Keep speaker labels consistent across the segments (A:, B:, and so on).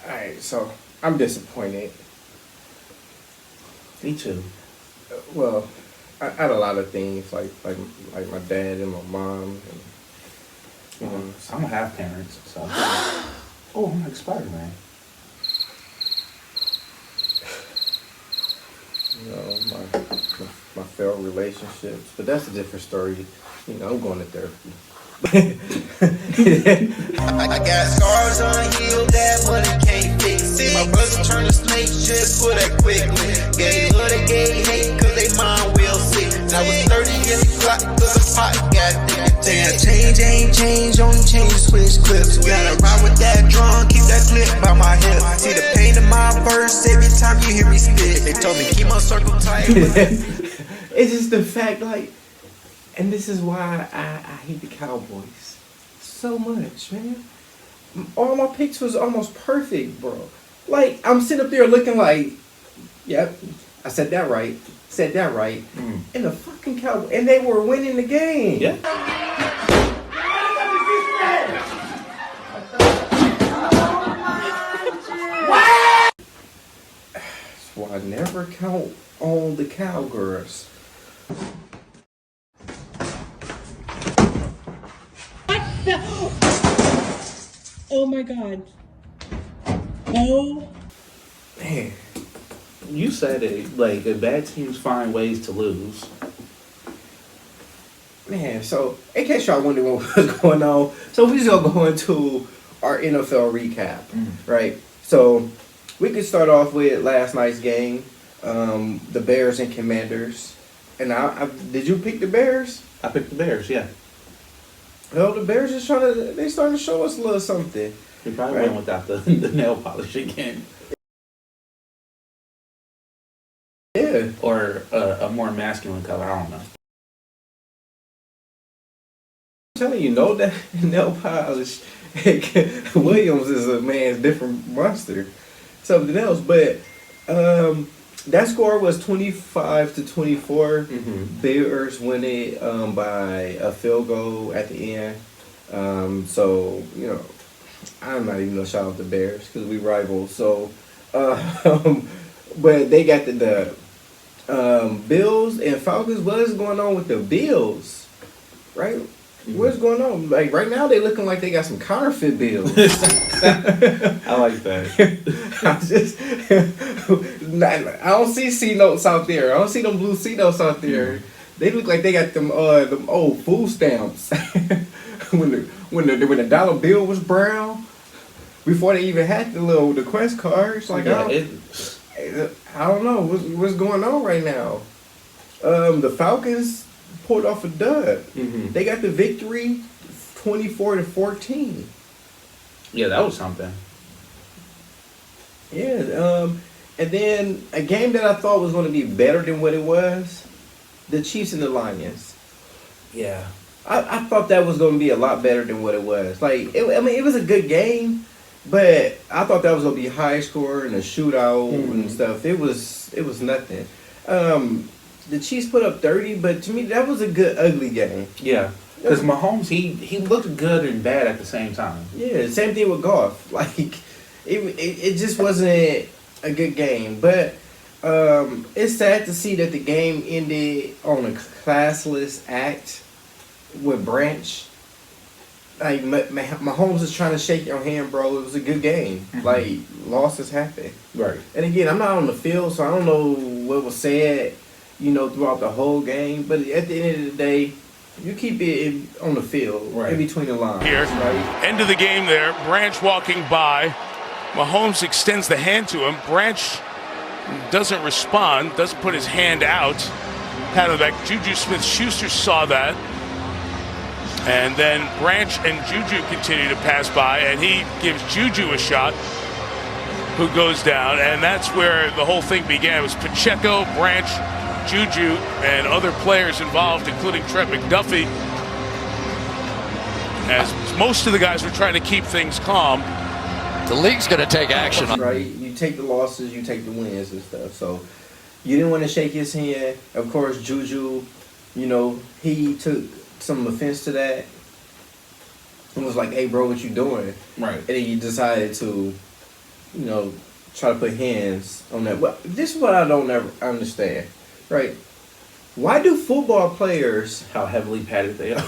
A: All right, so I'm disappointed.
B: Me too.
A: Well, I had a lot of things like my dad and my mom, and
B: I'm a half parents, so. Oh, I'm like Spider-Man.
A: my failed relationships. But that's a different story. I'm going to therapy.
C: I got scars unhealed that money can't fix it. My brother turned to snakes just for that quickly. Gay love, they gay hate cause they mind will sick. I was 30 in the clock cause the pot got thick. Damn, change ain't change, only change switch clips. Gotta ride with that drum, keep that clip by my hip. See the pain in my verse every time you hear me spit. They told me keep my circle tight.
A: It's just the fact, and this is why I hate the Cowboys so much, man. All my picks was almost perfect, bro. Like, I'm sitting up there looking like, yep, I said that right. And the fucking Cowboys, and they were winning the game.
B: Yeah.
A: That's why I never count on the Cowgirls.
D: Oh my god. Oh.
A: Man.
B: You said it, like, bad teams find ways to lose.
A: Man, so in case y'all wondering what was going on, so we just gonna go into our NFL recap, right? So we could start off with last night's game, the Bears and Commanders. And I did you pick the Bears?
B: I picked the Bears, yeah.
A: Well, the Bears is they starting to show us a little something.
B: He probably
A: Right.
B: went without the nail polish again.
A: Yeah.
B: Or a more masculine color, I don't know.
A: I'm telling you, no that nail polish. Williams is a man's different monster. Something else. But that score was 25-24. Bears win it by a field goal at the end. So, I'm not even gonna shout out the Bears because we rivals. So, but they got the Bills and Falcons. What is going on with the Bills? Right? What's going on? Like right now, they looking like they got some counterfeit bills.
B: I like that.
A: I don't see C notes out there. I don't see them blue C notes out there. They look like they got them old food stamps. when the dollar bill was brown, before they even had the Quest cards. Like
B: Yeah,
A: I don't know what's going on right now. The Falcons pulled off a dud. They got the victory, 24-14.
B: yeah, that was something.
A: Yeah. And then a game that I thought was going to be better than what it was, the Chiefs and the Lions.
B: Yeah.
A: I thought that was going to be a lot better than what it was. It was a good game, but I thought that was going to be high score and a shootout and stuff. It was nothing. The Chiefs put up 30, but to me that was a good ugly game.
B: Yeah. Because Mahomes, he looked good and bad at the same time.
A: Yeah, same thing with Goff. Like it just wasn't a good game. But it's sad to see that the game ended on a classless act with Branch. Like Mahomes is trying to shake your hand, bro. It was a good game. Like losses happen.
B: Right.
A: And again, I'm not on the field, so I don't know what was said, throughout the whole game. But at the end of the day, you keep it on the field,
B: right
A: in between the lines.
E: Here,
A: right?
E: End of the game there. Branch walking by. Mahomes extends the hand to him. Branch doesn't respond, doesn't put his hand out. Pat on the back. Juju Smith-Schuster saw that. And then Branch and Juju continue to pass by, and he gives Juju a shot, who goes down. And that's where the whole thing began. It was Pacheco, Branch, Juju, and other players involved, including Trent McDuffie, as most of the guys were trying to keep things calm.
F: The league's going to take action.
A: Right? You take the losses, you take the wins and stuff. So you didn't want to shake his hand. Of course, Juju, he took some offense to that. It was like, hey, bro, what you doing?
B: Right.
A: And then he decided to, try to put hands on that. Well, this is what I don't ever understand, right? Why do football players?
B: How heavily padded they are.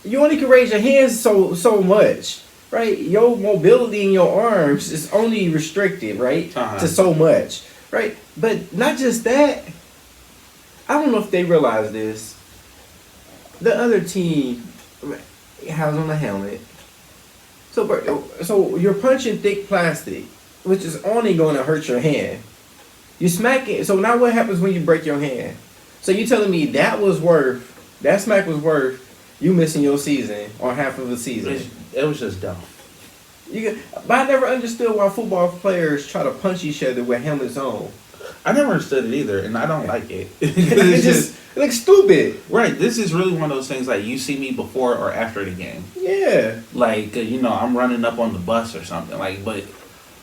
A: You only can raise your hands so much, right? Your mobility in your arms is only restricted, right, to so much, right? But not just that. I don't know if they realize this. The other team has on a helmet. So you're punching thick plastic, which is only going to hurt your hand. You smack it. So now what happens when you break your hand? So you telling me that smack was worth you missing your season or half of the season?
B: It was just dumb.
A: But I never understood why football players try to punch each other with helmets on.
B: I never understood it either, and I don't like it.
A: It looks stupid.
B: Right, this is really one of those things like you see me before or after the game.
A: Yeah.
B: Like, I'm running up on the bus or something, but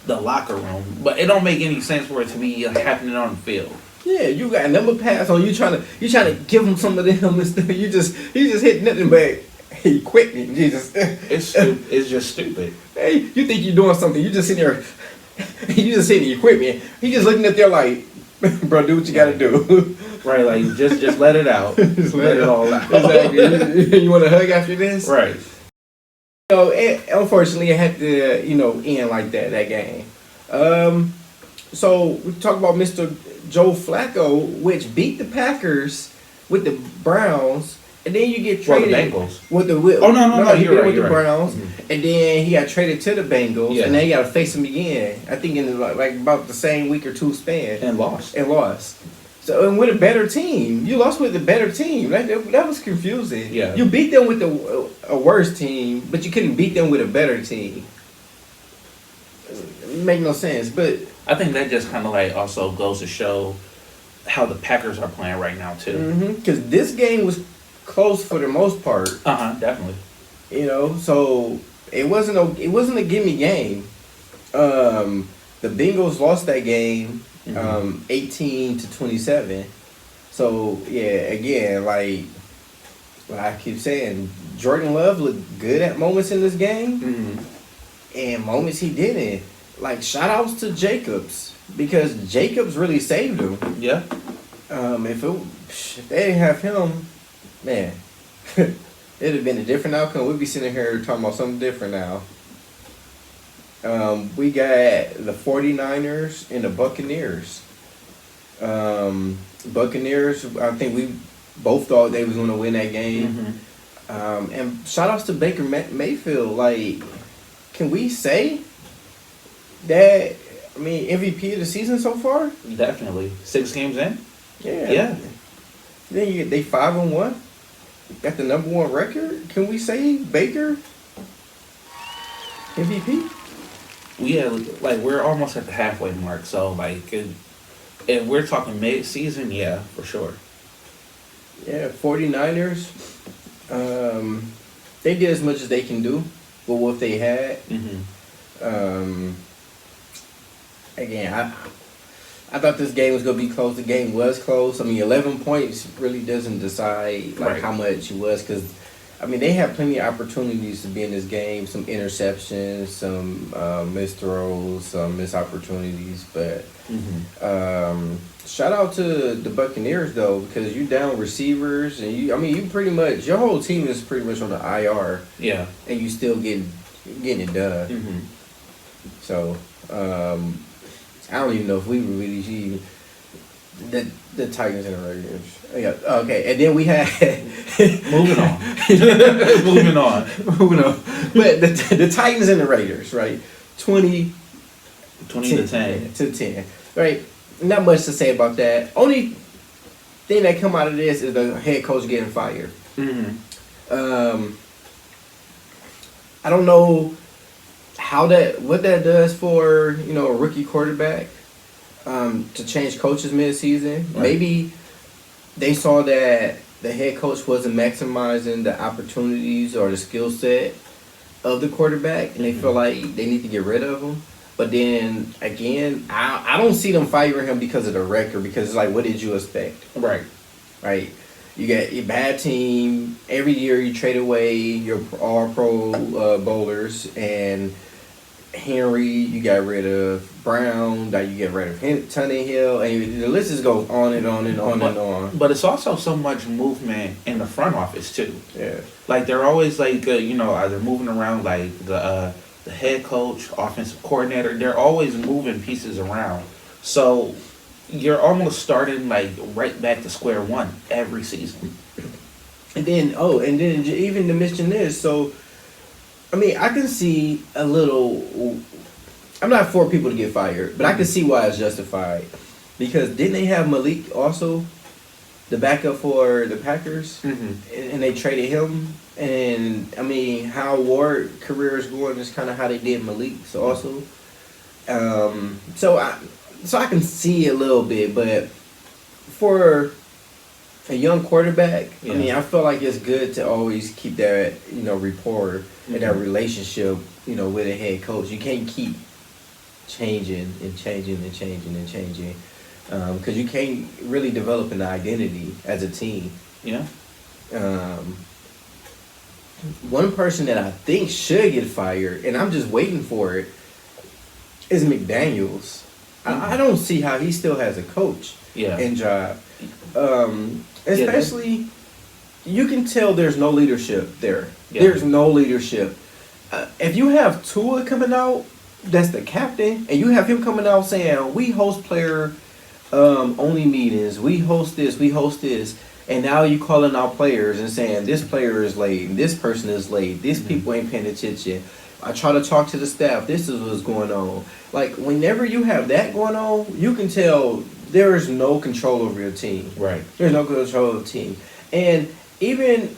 B: the locker room. But it don't make any sense for it to be happening on the field.
A: Yeah, you got a number pass on. You trying to give them some of the helmets. You just hit nothing but equipment. Jesus.
B: It's just stupid.
A: Hey, you think you're doing something? You just sitting there. You just hitting the equipment. He just looking up there like, bro, do what you gotta do.
B: Right, like just let it out.
A: Just
B: let it all out.
A: Exactly. You want a hug after this?
B: Right.
A: Unfortunately, it had to, end like that game. So we talk about Mr. Joe Flacco, which beat the Packers with the Browns, and then you get traded
B: the Bengals.
A: with the.
B: Oh no! You're right.
A: With the
B: Right.
A: Browns, and then he got traded to the Bengals,
B: Yeah.
A: and then you got to face him again. I think in like about the same week or two span,
B: And lost.
A: So and with a better team, you lost with a better team. That was confusing.
B: Yeah.
A: You beat them with a worse team, but you couldn't beat them with a better team. It make no sense, but
B: I think that just kind of also goes to show how the Packers are playing right now too.
A: because this game was close for the most part.
B: Definitely.
A: So it wasn't a gimme game. The Bengals lost that game 18-27. So yeah, again, like I keep saying, Jordan Love looked good at moments in this game, and moments he didn't. Like shout outs to Jacobs because Jacobs really saved him.
B: Yeah.
A: If they didn't have him, man, it'd have been a different outcome. We'd be sitting here talking about something different now. We got the 49ers and the Buccaneers. Buccaneers, I think we both thought they was going to win that game. And shout outs to Baker Mayfield. Like, can we say that, MVP of the season so far?
B: Definitely. 6 games in?
A: Yeah. Then they 5-1. Got the number 1 record. Can we say Baker MVP?
B: Yeah, we're almost at the halfway mark. So if we're talking mid-season, yeah, for sure.
A: Yeah, 49ers. They did as much as they can do with what they had. Again, I thought this game was going to be close. The game was close. 11 points really doesn't decide how much it was because, they had plenty of opportunities to be in this game. Some interceptions, some missed throws, some missed opportunities. But shout out to the Buccaneers, though, because you down receivers. And you pretty much, your whole team is pretty much on the IR.
B: Yeah.
A: And you still getting it done. So, I don't even know if we were really see the Titans and the Raiders. Yeah, okay, and then we had
B: moving on.
A: But the Titans and the Raiders, right? 20
B: to 10.
A: Right? Not much to say about that. Only thing that come out of this is the head coach getting fired. I don't know what that does for a rookie quarterback to change coaches mid-season. Right. Maybe they saw that the head coach wasn't maximizing the opportunities or the skill set of the quarterback, and they feel like they need to get rid of him. But then again, I don't see them firing him because of the record. Because it's like, what did you expect? Right. You got your bad team. Every year you trade away your all-pro bowlers, and Henry, you got rid of Brown, now you get rid of Tannehill, and the list just goes on and on and on and on.
B: But it's also so much movement in the front office too.
A: Yeah.
B: Like they're always like either moving around like the head coach, offensive coordinator. They're always moving pieces around. So you're almost starting like right back to square one every season.
A: And then even to mention this, so I mean, I can see a little. I'm not for people to get fired, but I can see why it's justified. Because didn't they have Malik also, the backup for the Packers, and they traded him? And I mean, how Ward career is going is kind of how they did Malik's also. So I can see a little bit, but for a young quarterback, I mean, I feel like it's good to always keep that rapport and that relationship with a head coach. You can't keep changing because you can't really develop an identity as a team.
B: Yeah.
A: One person that I think should get fired, and I'm just waiting for it, is McDaniels. I don't see how he still has a coach in job. Especially, you can tell there's no leadership there. Yeah. There's no leadership. If you have Tua coming out, that's the captain, and you have him coming out saying, we host player only meetings, we host this, and now you calling out players and saying, this player is late, this person is late, these people ain't paying attention. I try to talk to the staff, this is what's going on. Like, whenever you have that going on, you can tell there is no control over your team.
B: Right.
A: There's no control of the team. And even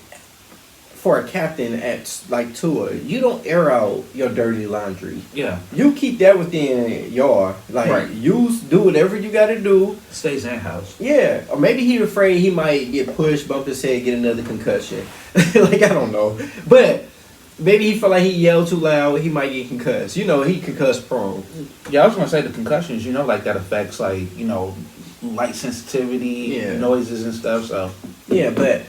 A: for a captain at like Tua, you don't air out your dirty laundry.
B: Yeah.
A: You keep that within y'all. Like, you do whatever you got to do.
B: Stays in house.
A: Yeah. Or maybe he's afraid he might get pushed, bump his head, get another concussion. Like, I don't know. But maybe he felt like he yelled too loud, he might get concussed. He concussed prone.
B: Yeah, I was gonna say the concussions, like that affects like, light sensitivity, noises and stuff, so.
A: Yeah, but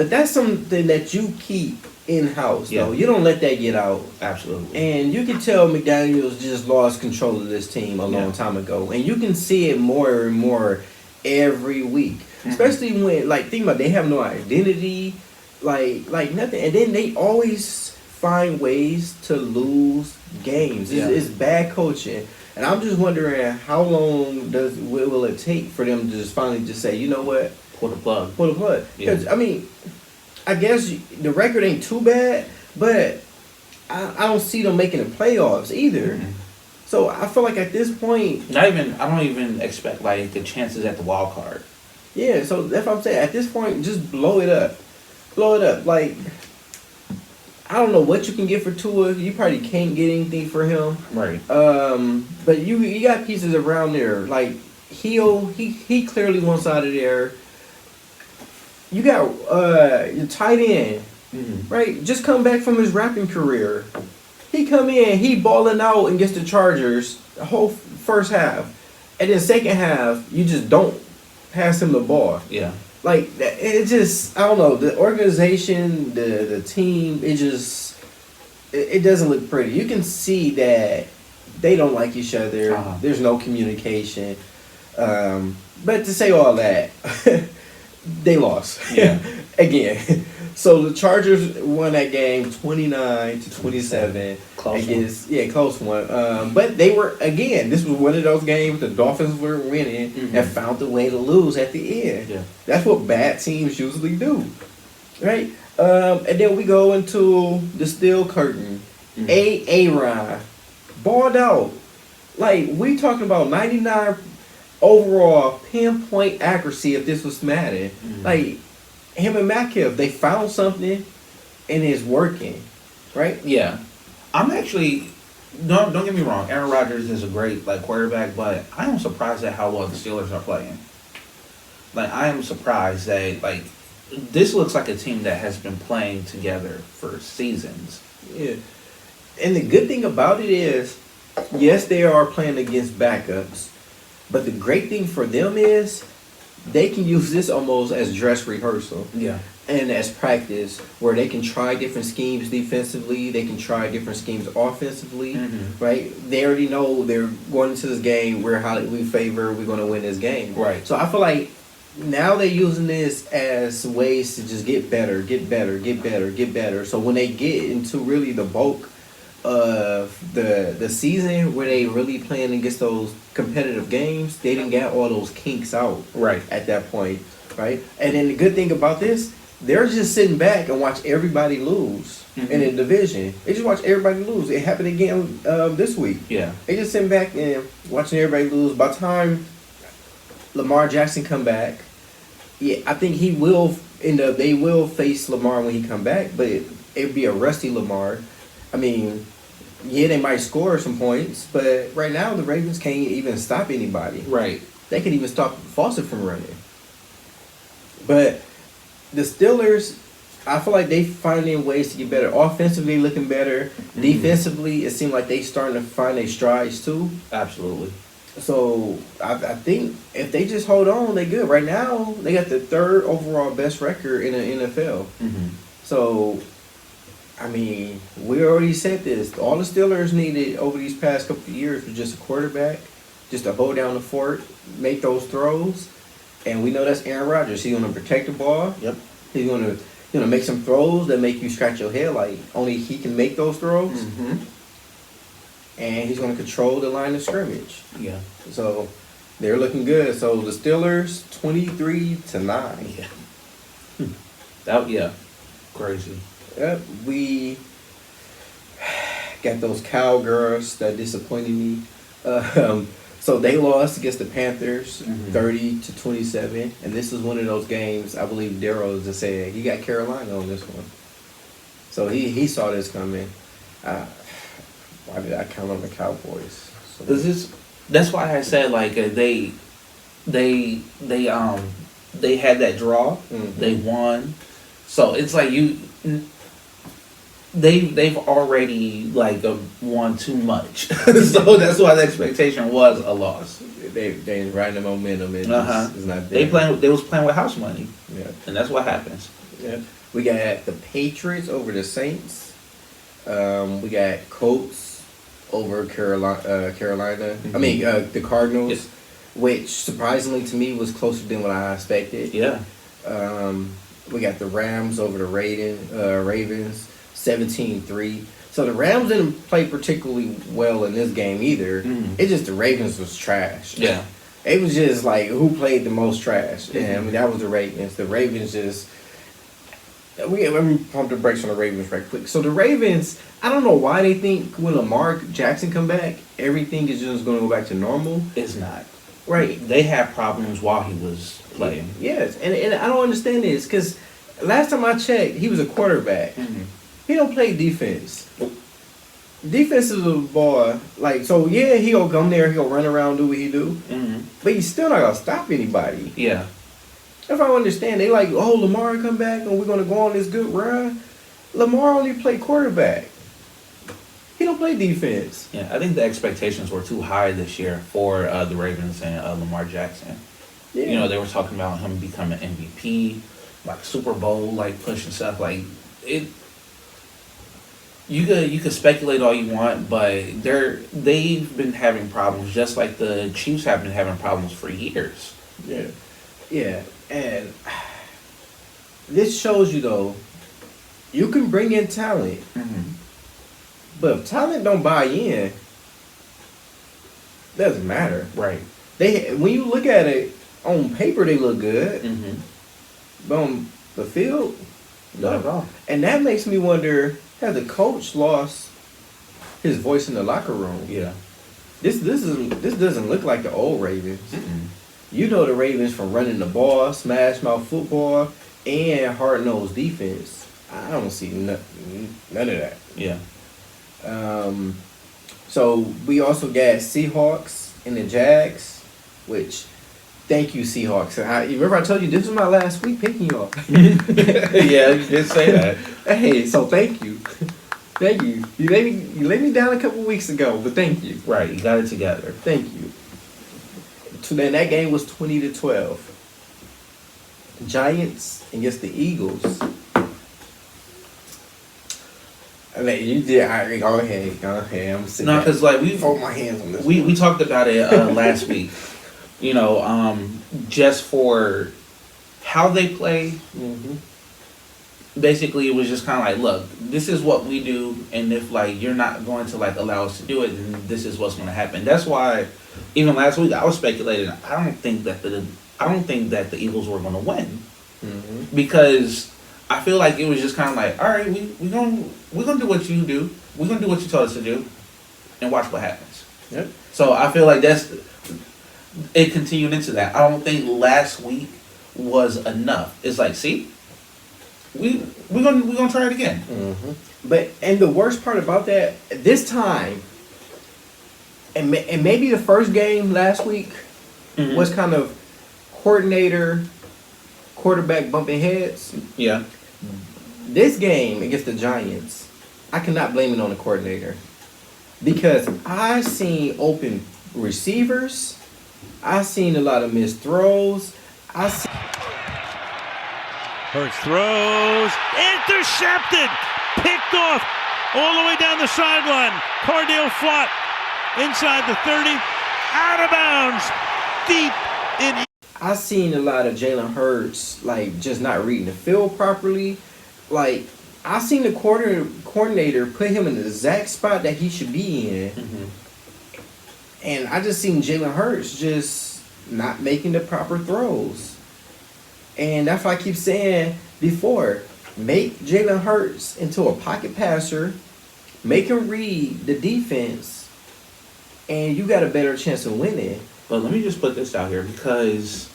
A: that's something that you keep in-house, though. You don't let that get out.
B: Absolutely. And
A: you can tell McDaniels just lost control of this team a long time ago. And you can see it more and more every week. Especially when, think about it, they have no identity, like nothing. And then they always find ways to lose games. It's bad coaching. And I'm just wondering how long will it take for them to just finally just say, you know what?
B: Pull the plug.
A: Because, I mean, I guess the record ain't too bad, but I don't see them making the playoffs either. So I feel like at this point...
B: I don't even expect, the chances at the wild card.
A: Yeah, so that's what I'm saying. At this point, just blow it up. I don't know what you can get for Tua. You probably can't get anything for him.
B: Right.
A: But you got pieces around there. Like, he clearly wants out of there. You got your tight end, right? Just come back from his rapping career. He come in, he balling out against the Chargers the whole first half. And then second half, you just don't pass him the ball.
B: Yeah.
A: Like, it just, I don't know, the organization, the team, it doesn't look pretty. You can see that they don't like each other. There's no communication. But to say all that, they lost.
B: Yeah.
A: Again. So the Chargers won that game 29-27.
B: Close
A: one. Close one. But they were, again, this was one of those games the Dolphins were winning and found a way to lose at the end.
B: Yeah.
A: That's what bad teams usually do. Right? And then we go into the steel curtain. A-Rod balled out. Like, we talking about 99 overall pinpoint accuracy if this was Madden. Like, him and Metcalf, they found something and it's working, right?
B: Yeah. I'm actually, don't get me wrong, Aaron Rodgers is a great quarterback, but I am surprised at how well the Steelers are playing. I am surprised that this looks like a team that has been playing together for seasons.
A: Yeah. And the good thing about it is, yes, they are playing against backups, but the great thing for them is they can use this almost as dress rehearsal.
B: Yeah.
A: and as practice where they can try different schemes defensively, they can try different schemes offensively, right? They already know they're going into this game, we're highly favor, we're going to win this game.
B: Right.
A: So I feel like now they're using this as ways to just get better, get better, get better, get better. So when they get into really the bulk of the season where they really playing against those competitive games, they didn't get all those kinks out
B: Right.
A: at that point, right? And then the good thing about this, they're just sitting back and watch everybody lose in the division. They just watch everybody lose. It happened again this week.
B: Yeah.
A: They just sitting back and watching everybody lose. By the time Lamar Jackson come back, yeah, I think he will end up. They will face Lamar when he come back, but it'd be a rusty Lamar. I mean, yeah, they might score some points, but right now the Ravens can't even stop anybody.
B: Right.
A: They could even stop Fawcett from running. But the Steelers, I feel like they finding ways to get better. Offensively, looking better. Defensively, it seemed like they starting to find their strides too.
B: Absolutely.
A: So I think if they just hold on, they good. Right now, they got the 3rd overall best record in the NFL. So, I mean, we already said this. All the Steelers needed over these past couple of years was just a quarterback, just to hold down the fort, make those throws. And we know that's Aaron Rodgers. He's going to protect the ball.
B: Yep.
A: He's going to make some throws that make you scratch your head like only he can make those throws. And he's going to control the line of scrimmage.
B: Yeah.
A: So they're looking good. So the Steelers 23-9.
B: Yeah. Crazy.
A: Yep, we got those Cowgirls that disappointed me. So they lost against the Panthers 30-27, and this is one of those games I believe Darryl just said he got Carolina on this one. So he saw this coming. Why did I count on the Cowboys? So,
B: That's why I said like they had that draw. They won. So it's like they've already like won too much. So that's why the expectation was a loss.
A: they riding the momentum. It's not there.
B: They was playing with house money.
A: Yeah.
B: And that's what happens.
A: Yeah. We got the Patriots over the Saints. We got Colts over Carolina. I mean the Cardinals, which surprisingly to me was closer than what I expected.
B: Yeah.
A: We got the Rams over the Ravens, 17-3. So the Rams didn't play particularly well in this game either. It's just the Ravens was trash.
B: Yeah.
A: It was just like who played the most trash. And I mean that was the Ravens. The Ravens just let me pump the brakes on the Ravens right quick. So the Ravens, I don't know why they think when Lamar Jackson come back, everything is just going to go back to normal.
B: It's not.
A: Right.
B: They had problems while he was playing.
A: Yes, and I don't understand this because last time I checked, he was a quarterback. He don't play defense. Defense is a ball. Like, so yeah, he'll come there, he'll run around, do what he do. But he's still not going to stop anybody.
B: Yeah.
A: If I understand, they like, oh, Lamar come back and we're going to go on this good run. Lamar only play quarterback. He don't play defense.
B: Yeah, I think the expectations were too high this year for the Ravens and Lamar Jackson.
A: Yeah.
B: You know, they were talking about him becoming MVP, like Super Bowl, like push and stuff. Like it, you could speculate all you want, but they've been having problems, just like the Chiefs have been having problems for years.
A: Yeah. Yeah, and this shows you though, you can bring in talent, but if talent don't buy in, doesn't matter.
B: Right.
A: When you look at it on paper, they look good, but on the field,
B: Not at all.
A: And that makes me wonder: has the coach lost his voice in the locker room?
B: Yeah.
A: This doesn't look like the old Ravens. You know the Ravens from running the ball, smash mouth football, and hard nosed defense. I don't see none of that.
B: Yeah.
A: So we also got Seahawks and the Jags, which thank you Seahawks. You remember I told you this was my last week picking y'all.
B: Yeah, you did say that.
A: Hey, so thank you. Thank you. You laid me down a couple weeks ago, but thank you.
B: Right, you got it together.
A: Thank you. Then that game was 20-12. Giants against the Eagles. Like you did, go ahead. I'm sitting.
B: No, because like
A: fold my hands on this.
B: we talked about it last week. You know, just for how they play.
A: Mm-hmm.
B: Basically, it was just kind of like, look, this is what we do, and if like you're not going to like allow us to do it, then this is what's going to happen. That's why, even last week, I was speculating. I don't think that the Eagles were going to win because I feel like it was just kind of like, all right, we're gonna do what you do. We're gonna do what you told us to do, and watch what happens.
A: Yep.
B: So I feel like it continued into that. I don't think last week was enough. It's like, see. We're gonna try it again.
A: But and the worst part about that, this time, and maybe the first game last week was kind of quarterback bumping heads.
B: Yeah.
A: This game against the Giants, I cannot blame it on the coordinator because I seen open receivers, I seen a lot of missed throws,
G: Hurts throws, intercepted, picked off all the way down the sideline. Cardale Flott inside the 30, out of bounds, deep in.
A: I seen a lot of Jalen Hurts like just not reading the field properly. Like I seen the coordinator put him in the exact spot that he should be in, and I just seen Jalen Hurts just not making the proper throws. And that's why I keep saying before, make Jalen Hurts into a pocket passer, make him read the defense, and you got a better chance of winning.
B: But let me just put this out here because,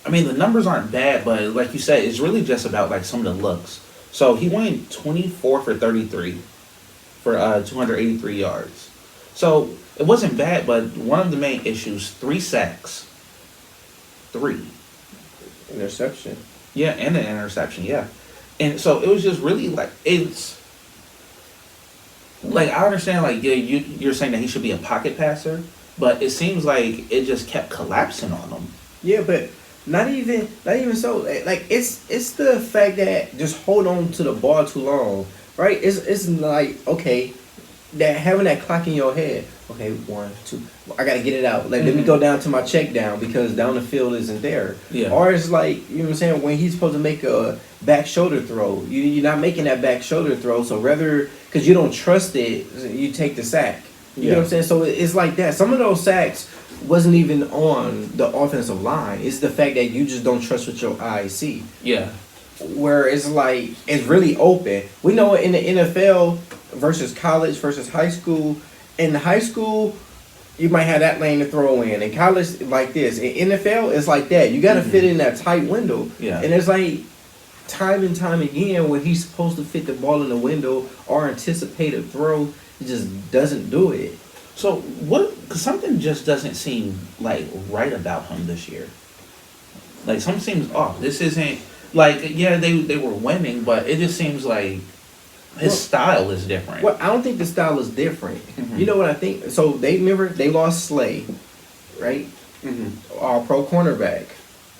B: I mean, the numbers aren't bad, but like you said, it's really just about like some of the looks. So he went 24 for 33 for 283 yards. So it wasn't bad, but one of the main issues, 3 sacks. 3.
A: Interception.
B: Yeah, and an interception, yeah. And so it was just really like, it's like, I understand like, yeah, you're saying that he should be a pocket passer, but it seems like it just kept collapsing on him.
A: Yeah, but not even so. Like it's the fact that just hold on to the ball too long, right? It's like, okay, that having that clock in your head. Okay, 1, 2. I gotta get it out. Like, let me go down to my check down because down the field isn't there.
B: Yeah.
A: Or it's like, you know what I'm saying, when he's supposed to make a back shoulder throw, you're not making that back shoulder throw. So rather, because you don't trust it, you take the sack. You know what I'm saying? So it's like that. Some of those sacks wasn't even on the offensive line. It's the fact that you just don't trust what your eyes see.
B: Yeah.
A: Where it's like, it's really open. We know in the NFL versus college versus high school. In high school, you might have that lane to throw in. In college, like this. In NFL, it's like that. You got to fit in that tight window.
B: Yeah.
A: And it's like time and time again when he's supposed to fit the ball in the window or anticipate a throw, he just doesn't do it.
B: So what? Because something just doesn't seem like right about him this year. Like something seems off. This isn't like, yeah, they were winning, but it just seems like his style is different.
A: Well, I don't think the style is different. You know what I think? So they lost Slay, right? All pro cornerback,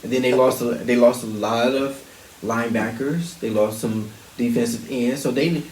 A: and then they lost a lot of linebackers. They lost some defensive ends. So the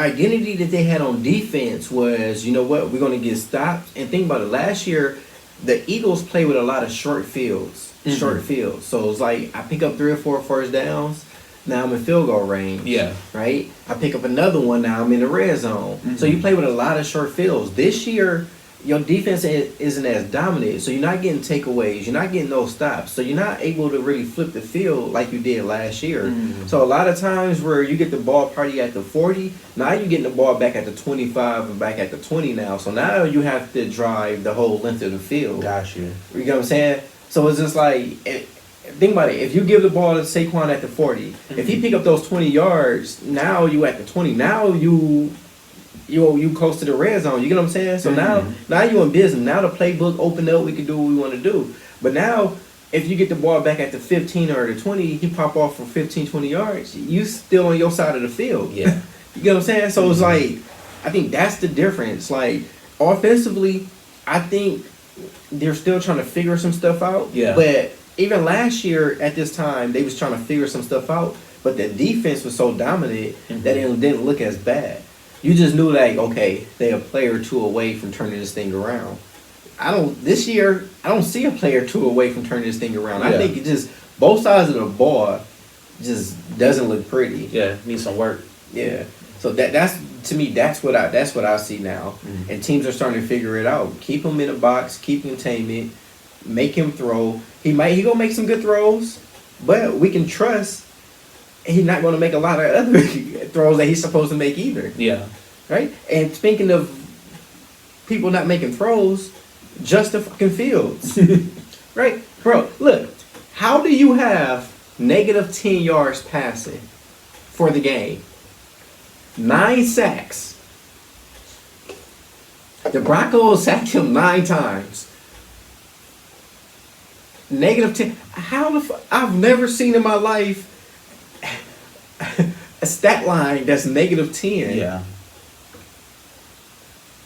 A: identity that they had on defense was, you know what, we're going to get stopped. And think about it. Last year, the Eagles play with a lot of short fields. So it's like I pick up 3 or 4 first downs. Now I'm in field goal range.
B: Yeah.
A: Right? I pick up another one, now I'm in the red zone. So you play with a lot of short fields. This year, your defense isn't as dominant. So you're not getting takeaways. You're not getting no stops. So you're not able to really flip the field like you did last year. So a lot of times where you get the ball party at the 40, now you're getting the ball back at the 25 and back at the 20 now. So now you have to drive the whole length of the field.
B: Got you.
A: You know what I'm saying? So it's just like... Think about it. If you give the ball to Saquon at the 40, if he pick up those 20 yards, now you at the 20. Now you close to the red zone. You get what I'm saying? So now you in business. Now the playbook opened up. We can do what we want to do. But now, if you get the ball back at the 15 or the 20, he pop off for 15, 20 yards. You still on your side of the field.
B: Yeah.
A: You get what I'm saying? So it's like, I think that's the difference. Like, offensively, I think they're still trying to figure some stuff out.
B: Yeah.
A: But even last year at this time, they was trying to figure some stuff out, but the defense was so dominant that it didn't look as bad. You just knew like, okay, they're a player or two away from turning this thing around. This year, I don't see a player or two away from turning this thing around. I
B: Yeah.
A: think it just, both sides of the ball just doesn't look pretty.
B: Yeah, needs some work.
A: Yeah. So that's to me, that's what I see now. And teams are starting to figure it out. Keep him in a box, keep containment, make him throw. He gonna make some good throws, but we can trust he's not gonna make a lot of other throws that he's supposed to make either.
B: Yeah.
A: Right? And speaking of people not making throws, Justin fucking Fields. Right? Bro, look, how do you have negative 10 yards passing for the game? 9 sacks. The Broncos sacked him 9 times. Negative 10. How the fuck? I've never seen in my life a stat line that's negative 10.
B: Yeah.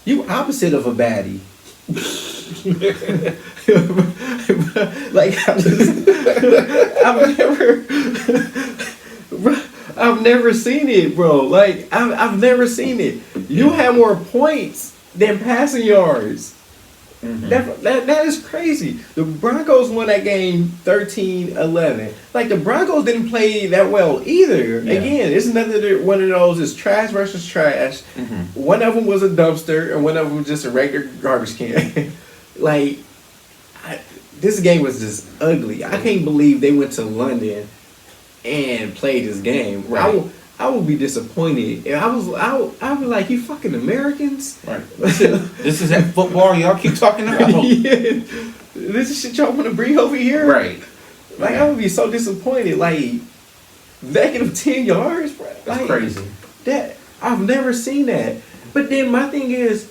A: You opposite of a baddie. Like I've never seen it, bro. Like I've never seen it. You have more points than passing yards. That is crazy. The Broncos won that game 13-11. Like the Broncos didn't play that well either.
B: Yeah.
A: Again, it's another one of those is trash versus trash. One of them was a dumpster and one of them was just a regular garbage can. Like this game was just ugly. I can't believe they went to London and played this game.
B: Right.
A: I would be disappointed. And I would be like, you fucking Americans?
B: Right. This is that football y'all keep talking about.
A: Yeah. This is shit y'all want to bring over here?
B: Right.
A: Like, I would be so disappointed. Like, negative 10 yards, bro.
B: That's
A: Like,
B: crazy.
A: That I've never seen that. But then my thing is,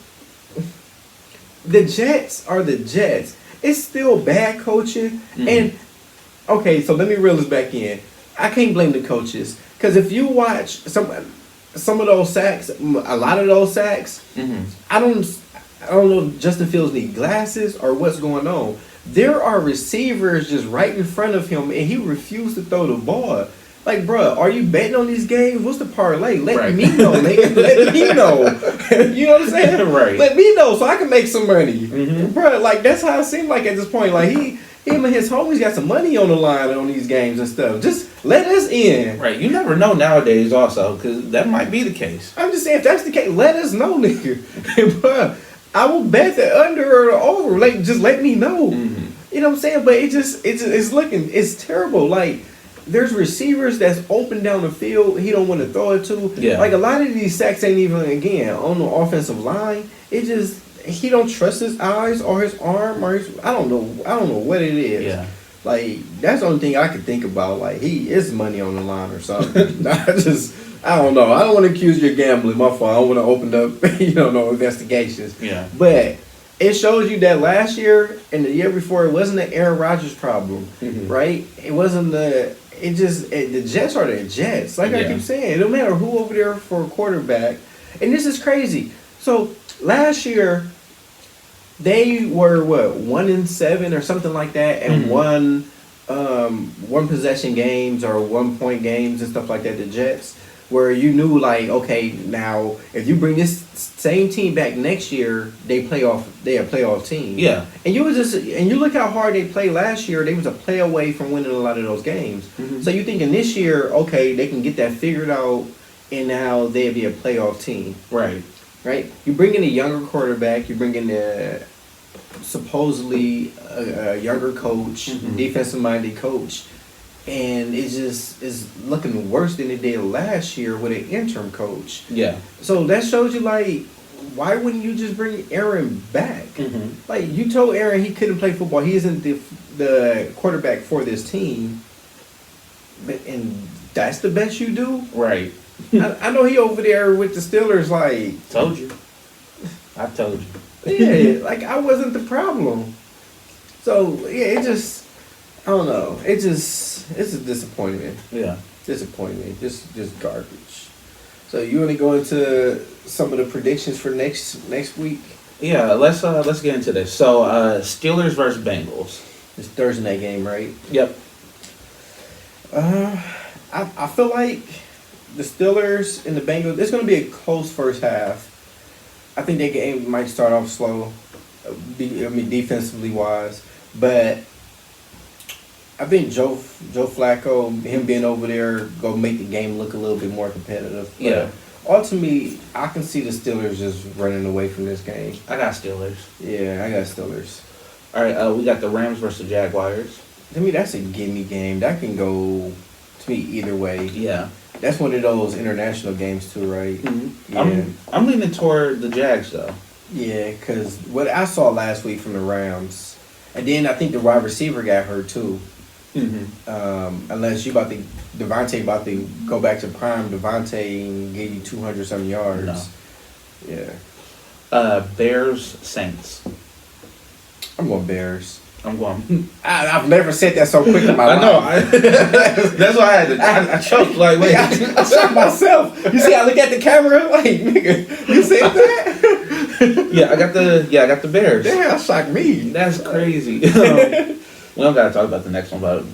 A: the Jets are the Jets. It's still bad coaching. And, okay, so let me reel this back in. I can't blame the coaches. Because if you watch some of those sacks, a lot of those sacks, I don't know if Justin Fields need glasses or what's going on. There are receivers just right in front of him, and he refused to throw the ball. Like, bro, are you betting on these games? What's the parlay? Let me know, nigga. Let me know. You know what I'm saying?
B: Right.
A: Let me know so I can make some money. Bro, like, that's how it seemed like at this point. Like, him and his homies got some money on the line on these games and stuff. Just let us in.
B: Right. You never know nowadays also, because that might be the case.
A: I'm just saying, if that's the case, let us know, nigga. Bruh, I will bet the under or the over. Like, just let me know. You know what I'm saying? But it's terrible. Like, there's receivers that's open down the field. He don't want to throw it to.
B: Yeah.
A: Like, a lot of these sacks ain't even, again, on the offensive line. It just, he don't trust his eyes or his arm or his, I don't know what it is.
B: Yeah.
A: Like, that's the only thing I could think about. Like, he is money on the line or something. I don't know. I don't want to accuse you of gambling. My fault. I don't want to open up, no investigations.
B: Yeah.
A: But it shows you that last year and the year before, it wasn't the Aaron Rodgers problem, right? It wasn't the Jets are the Jets. Like I keep saying, it don't matter who over there for a quarterback. And this is crazy. So last year, they were 1-7 or something like that, and one possession games or 1 point games and stuff like that. The Jets, where you knew like, okay, now if you bring this same team back next year, they a playoff team.
B: Yeah.
A: And you look how hard they played last year. They was a play away from winning a lot of those games. So you thinking this year, okay, they can get that figured out, and now they'll be a playoff team.
B: Right.
A: Right? You bring in a younger quarterback, you bring in supposedly a younger coach, defensive-minded coach, and it just is looking worse than it did last year with an interim coach.
B: Yeah.
A: So that shows you, like, why wouldn't you just bring Aaron back? Like, you told Aaron he couldn't play football. He isn't the quarterback for this team, and that's the best you do?
B: Right.
A: I know he over there with the Steelers, like...
B: Told you. I told you.
A: Yeah, like, I wasn't the problem. So, yeah, it just... I don't know. It's a disappointment.
B: Yeah.
A: Disappointment. Just garbage. So, you want to go into some of the predictions for next week?
B: Yeah, let's get into this. So, Steelers versus Bengals.
A: It's Thursday night game, right?
B: Yep.
A: I feel like the Steelers and the Bengals. It's going to be a close first half. I think that game might start off slow, defensively wise, but I think Joe Flacco, him being over there, go make the game look a little bit more competitive. But
B: Yeah.
A: ultimately, I can see the Steelers just running away from this game.
B: I got Steelers.
A: Yeah, I got Steelers.
B: All right, we got the Rams versus the Jaguars.
A: To me, that's a gimme game. That can go, to me, either way.
B: Yeah.
A: That's one of those international games too, right? Yeah.
B: I'm leaning toward the Jags though.
A: Yeah, because what I saw last week from the Rams, and then I think the wide receiver got hurt too. Unless Devontae about to go back to prime Devontae and give you 200-something yards.
B: No.
A: Yeah.
B: Bears Saints.
A: I'm going Bears.
B: I'm going.
A: I've never said that so quick in my life.
B: I know. That's why I had to. I choked like wait.
A: I shocked myself. You see, I look at the camera like, nigga, you said that?
B: I got the Bears.
A: Damn, shocked me.
B: That's crazy. We don't gotta talk about the next one, but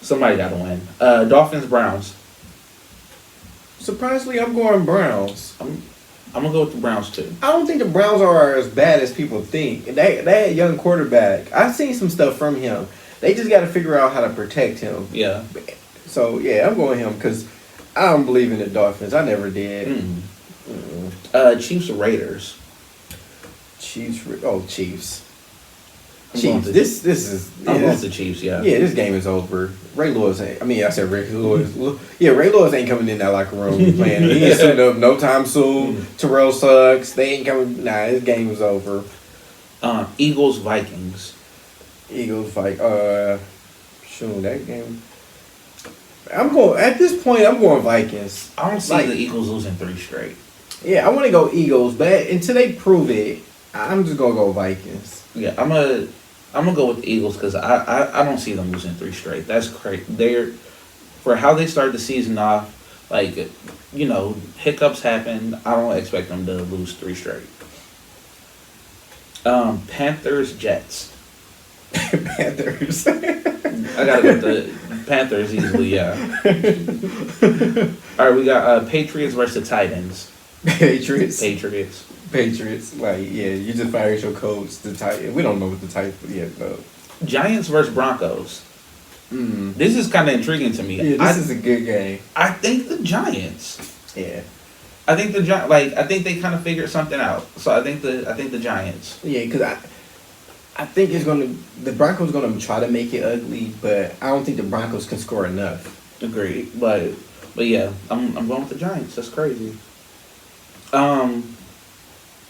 B: somebody gotta win. Dolphins Browns.
A: Surprisingly, I'm going Browns.
B: I'm gonna go with the Browns too.
A: I don't think the Browns are as bad as people think. They had a young quarterback. I've seen some stuff from him. They just got to figure out how to protect him.
B: Yeah.
A: So, yeah, I'm going him because I don't believe in the Dolphins. I never did.
B: Chiefs Raiders.
A: Chiefs.
B: I'm going to-
A: This is.
B: I'm
A: Yeah,
B: going with the Chiefs, yeah.
A: yeah, this game is over. Ray Lewis ain't. I mean, I said Ray Lewis. Yeah, Ray Lewis ain't coming in that locker room playing. He ain't suiting up no time soon. Terrell sucks. They ain't coming. Nah, this game is over.
B: Eagles Vikings.
A: Eagles fight. Shoot, that game. I'm going. At this point, I'm going Vikings.
B: I don't see
A: Like-
B: the Eagles losing 3 straight.
A: Yeah, I want to go Eagles, but until they prove it, I'm just gonna go Vikings.
B: Yeah, I'm gonna go with the Eagles because I don't see them losing 3 straight. That's crazy. They're for how they started the season off. Like, hiccups happen. I don't expect them to lose 3 straight. Panthers Jets.
A: Panthers.
B: I gotta go with the Panthers easily. Yeah. All right, we got Patriots versus Titans.
A: Patriots.
B: Patriots.
A: Like, yeah, you just fired your coach. The Titans. We don't know what the Titans yet, though.
B: Giants versus Broncos. This is kind of intriguing to me.
A: Yeah, this is a good game.
B: I think the Giants.
A: Yeah.
B: I think I think they kind of figured something out. So I think the Giants.
A: Yeah, because I think the Broncos gonna try to make it ugly, but I don't think the Broncos can score enough.
B: Agreed. But yeah, I'm going with the Giants. That's crazy.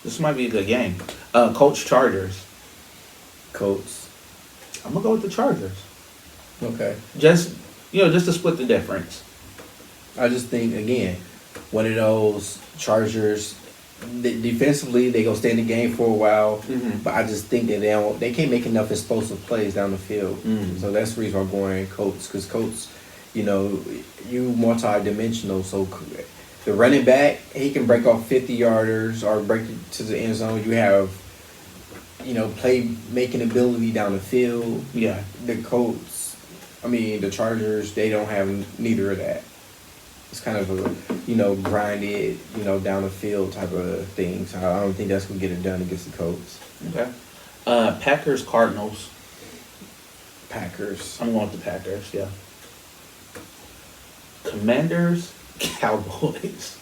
B: This might be a good game. Colts Chargers.
A: Colts.
B: I'm gonna go with the Chargers.
A: Okay.
B: Just to split the difference.
A: I just think again, one of those Chargers. Defensively, they gonna stay in the game for a while, but I just think that they can't make enough explosive plays down the field. So that's the reason why I'm going Colts, because Colts, you multi-dimensional. So the running back, he can break off 50-yarders or break it to the end zone. You have, play making ability down the field.
B: Yeah.
A: The the Chargers, they don't have neither of that. It's kind of a, grinded, down the field type of thing. So I don't think that's going to get it done against the Colts.
B: Okay. Packers Cardinals.
A: Packers.
B: I'm going with the Packers. Yeah. Commanders Cowboys.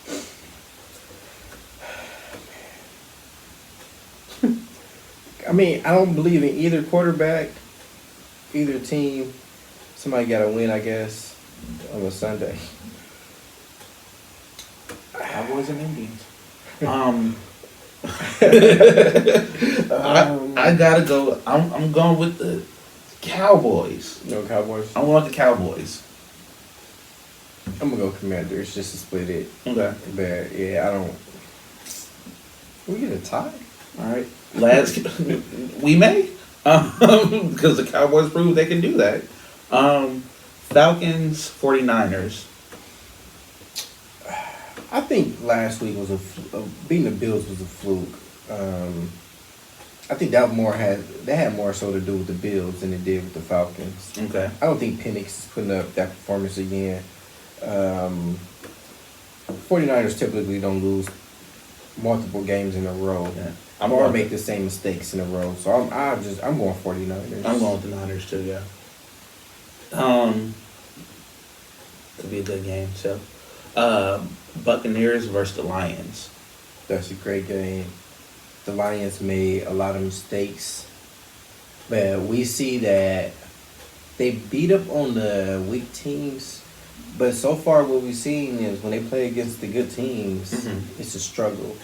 A: I mean, I don't believe in either quarterback, either team. Somebody got to win, I guess, on a Sunday.
B: Cowboys and Indians. I gotta go. I'm going with the Cowboys.
A: No Cowboys?
B: I'm going with the Cowboys.
A: I'm going to go Commanders just to split it.
B: Okay.
A: But, yeah, I don't... We get a tie?
B: All right. We may. Because the Cowboys proved they can do that. Falcons 49ers.
A: I think last week was beating the Bills was a fluke. I think that had more so to do with the Bills than it did with the Falcons.
B: Okay.
A: I don't think Penix is putting up that performance again. 49ers typically don't lose multiple games in a row.
B: Yeah.
A: Or make the same mistakes in a row. So I'm going 49ers.
B: I'm going with the Niners too, yeah. Could be a good game, so. Buccaneers versus the Lions.
A: That's a great game. The Lions made a lot of mistakes. But we see that they beat up on the weak teams. But so far what we've seen is when they play against the good teams, it's a struggle.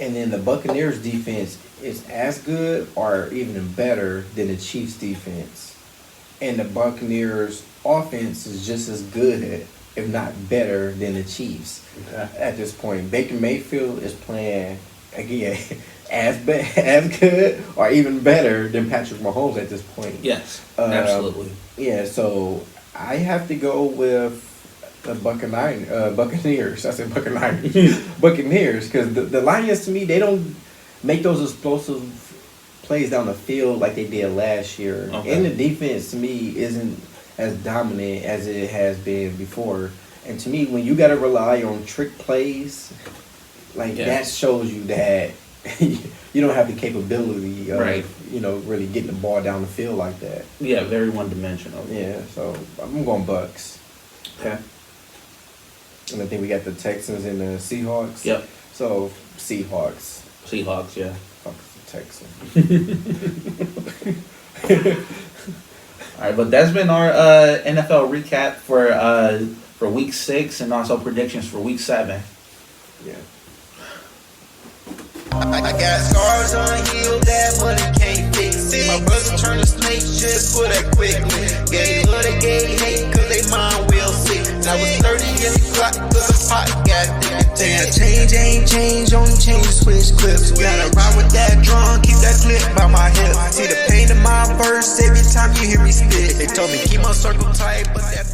A: And then the Buccaneers defense is as good or even better than the Chiefs defense. And the Buccaneers offense is just as good, if not better, than the Chiefs.
B: Okay.
A: At this point, Baker Mayfield is playing again as good or even better than Patrick Mahomes at this point.
B: Yes, absolutely.
A: Yeah, so I have to go with the Buccaneers. I said Buccaneers. Buccaneers, because the Lions, to me, they don't make those explosive plays down the field like they did last year.
B: Okay.
A: And the defense, to me, isn't as dominant as it has been before. And to me, when you got to rely on trick plays, that shows you that you don't have the capability of, really getting the ball down the field like that.
B: Yeah, very one-dimensional.
A: Yeah, so I'm going Bucks.
B: Okay.
A: And I think we got the Texans and the Seahawks.
B: Yep.
A: So, Seahawks.
B: Seahawks, yeah.
A: Fuck the Texans.
B: All right, but that's been our NFL recap for Week 6 and also predictions for Week 7.
A: Yeah.
C: I got scars unhealed that money can't fix it. My brother turned to snake just for that quickly. Gay love, they gay hate cause they mind will sick. I was 30 in the clock cause the pot got thick. Damn, change ain't change, only change to switch clips. Gotta ride with that drum, keep that clip by my hip. See the pain in my verse every time you hear me spit. They told me keep my circle tight, but that